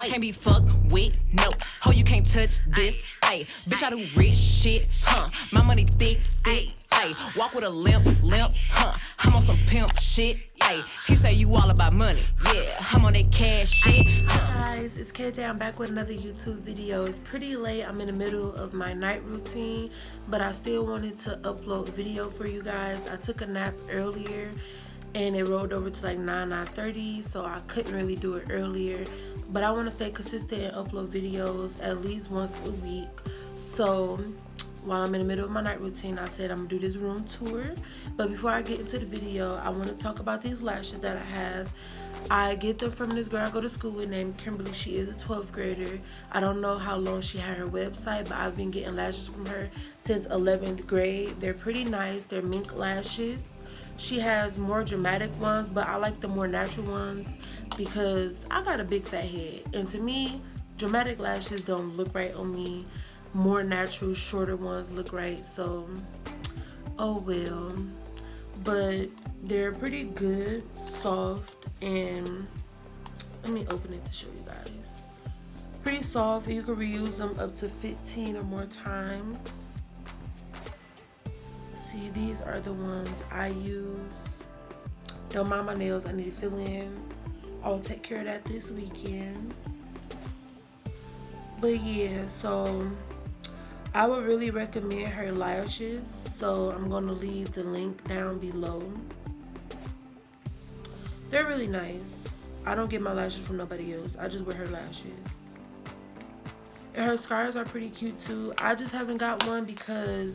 Can't be fucked with, no. Ho, you can't touch this, ayy. Bitch, I do rich shit, huh? My money thick, thick, ayy. Walk with a limp, huh? I'm on some pimp shit, ayy. He say you all about money, yeah. I'm on that cash shit, huh? Hi guys, it's KJ. I'm back with another YouTube video. It's pretty late. I'm in the middle of my night routine, but I still wanted to upload a video for you guys. I took a nap earlier and it rolled over to like 9:30, so I couldn't really do it earlier, but I want to stay consistent and upload videos at least once a week. So while I'm in the middle of my night routine, I said I'm gonna do this room tour. But before I get into the video, I want to talk about these lashes that I have. I get them from this girl I go to school with named Kimberly. She is a 12th grader. I don't know how long she had her website, but I've been getting lashes from her since 11th grade. They're pretty nice. They're mink lashes. She has more dramatic ones, but I like the more natural ones because I got a big fat head. And to me, dramatic lashes don't look right on me. More natural, shorter ones look right. So, oh well. But they're pretty good, soft, and let me open it to show you guys. Pretty soft, and you can reuse them up to 15 or more times. See, these are the ones I use. Don't mind my nails, I need to fill in. I will take care of that this weekend. But yeah, so I would really recommend her lashes. So I'm going to leave the link down below. They're really nice. I don't get my lashes from nobody else. I just wear her lashes. And her scars are pretty cute too. I just haven't got one because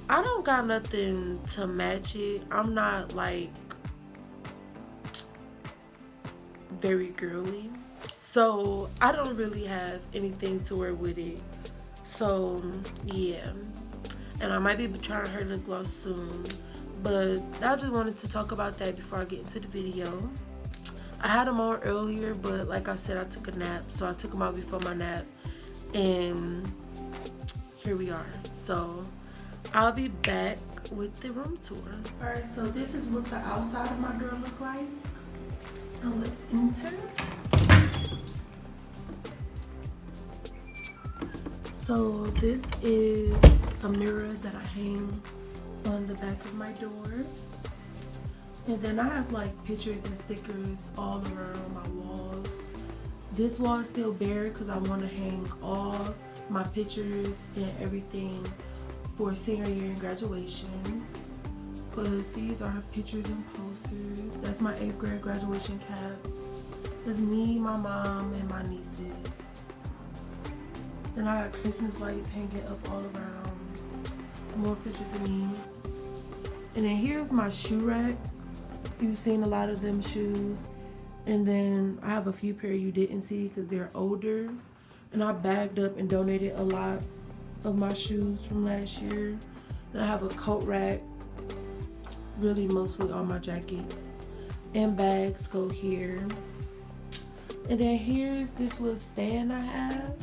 I don't got nothing to match it. I'm not like very girly, so I don't really have anything to wear with it. So yeah, and I might be trying her lip gloss soon, but I just wanted to talk about that before I get into the video. I had them on earlier, but like I said, I took a nap, so I took them out before my nap, and here we are. So I'll be back with the room tour. Alright, so this is what the outside of my door look like. Now let's enter. So this is a mirror that I hang on the back of my door. And then I have like pictures and stickers all around my walls. This wall is still bare because I want to hang all my pictures and everything for senior year and graduation. But these are pictures and posters. That's my 8th grade graduation cap. That's me, my mom, and my nieces. Then I got Christmas lights hanging up all around. Some more pictures of me. And then here's my shoe rack. You've seen a lot of them shoes. And then I have a few pair you didn't see because they're older. And I bagged up and donated a lot of my shoes from last year. Then I have a coat rack. Really mostly all my jackets and bags go here. And then here's this little stand I have.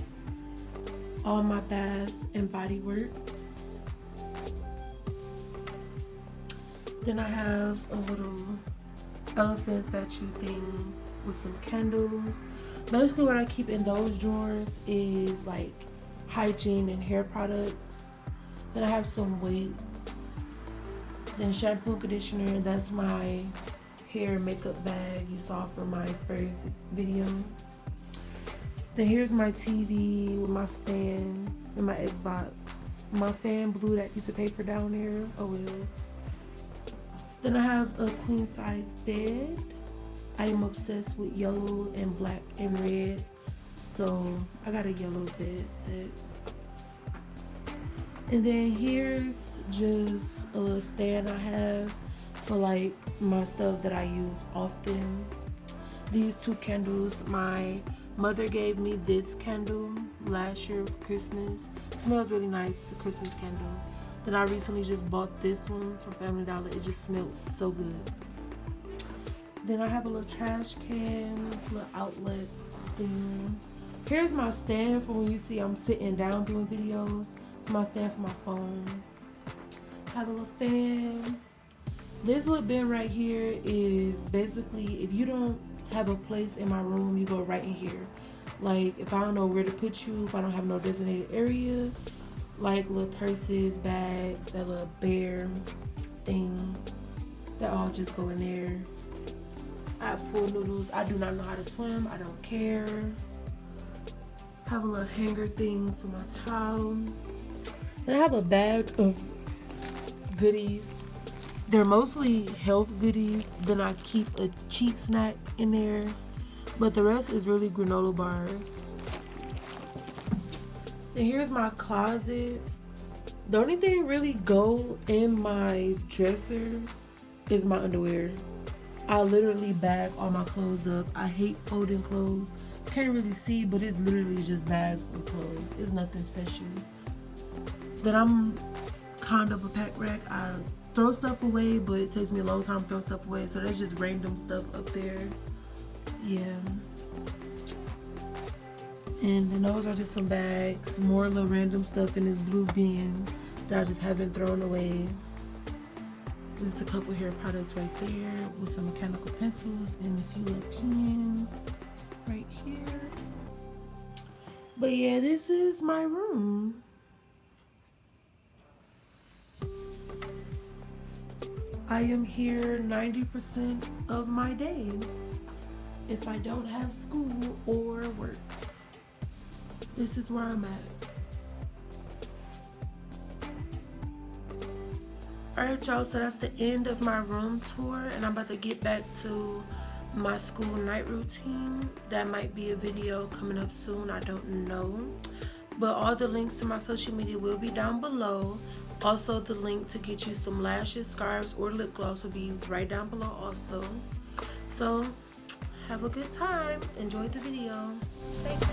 All my Bath and Body Works. Then I have a little elephant statue thing with some candles. Basically what I keep in those drawers is like hygiene and hair products. Then I have some weights. Then shampoo and conditioner. That's my hair and makeup bag you saw from my first video. Then here's my TV with my stand and my Xbox. My fan blew that piece of paper down there. Oh well. Then I have a queen size bed. I am obsessed with yellow and black and red, so I got a yellow bed set. And then here's just a little stand I have for like my stuff that I use often. These 2 candles, my mother gave me this candle last year for Christmas. It smells really nice. It's a Christmas candle. Then I recently just bought this one from Family Dollar. It just smells so good. Then I have a little trash can, little outlet thing. Here's my stand for when you see I'm sitting down doing videos. It's my stand for my phone. I have a little fan. This little bin right here is basically if you don't have a place in my room, you go right in here. Like, if I don't know where to put you, if I don't have no designated area, like little purses, bags, that little bear thing, that all just go in there. I have pool noodles. I do not know how to swim. I don't care. Have a little hanger thing for my towel. And I have a bag of goodies. They're mostly health goodies. Then I keep a cheat snack in there. But the rest is really granola bars. And here's my closet. The only thing really go in my dresser is my underwear. I literally bag all my clothes up. I hate folding clothes. Can't really see, but it's literally just bags of clothes. It's nothing special. Then I'm kind of a pack rat. I throw stuff away, but it takes me a long time to throw stuff away. So there's just random stuff up there. Yeah. And then those are just some bags. More little random stuff in this blue bin that I just haven't thrown away. There's a couple hair products right there with some mechanical pencils and a few little pens right here. But yeah, this is my room. I am here 90% of my day if I don't have school or work. This is where I'm at. Alright y'all, so that's the end of my room tour, and I'm about to get back to my school night routine. That might be a video coming up soon, I don't know. But all the links to my social media will be down below. Also, the link to get you some lashes, scarves, or lip gloss will be right down below also. So, have a good time. Enjoy the video. Thank you.